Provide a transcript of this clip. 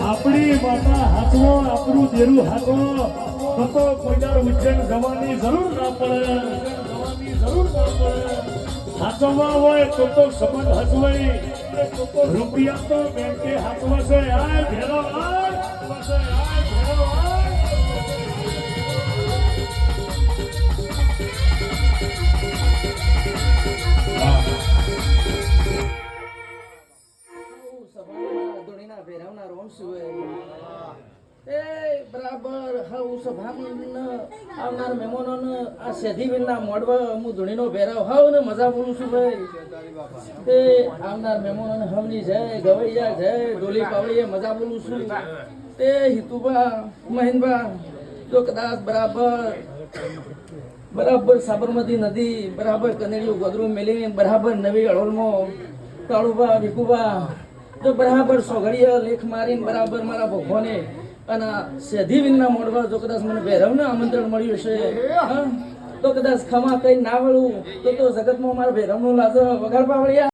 આપણી માતા હાથવો આપણું દેરું હાથવો તો કોઈનાર ઉજ્જૈન જવાની જરૂર ના પડે હાથમાં હોય તો સંબંધ હસવાય રૂપિયા તો બેંકે હાથવાશે આય ભેરો આય ભેરો આય બરાબર હાઉ સભામાં આવનાર મહેમાનોને આ સેધીવીરના મોડવા હું ધૂણીનો ભેરાવ હાવ ને મજા બોલું છું ભાઈ એ આવનાર મહેમાનોને હમની જય ગવૈયા જય ડોલી પાવડીએ મજા બોલું છું તે હિતુબા મહિનબા જો કદાચ બરાબર સાબરમતી નદી બરાબર કનેડિયું ગોદરું મેલીને બરાબર નવી અડોલમાં કાળુબા વિકુબા તો બરાબર સોઘડીયા લેખ મારીને બરાબર મારા ભગવાને અને સેધીવીરના મોડવા જો કદાચ મને ભૈરવને આમંત્રણ મળ્યું છે તો કદાચ ખમા કઈ ના વળું તો જગતમાં મારા ભૈરવનું લાજ વગાડ પાવડિયા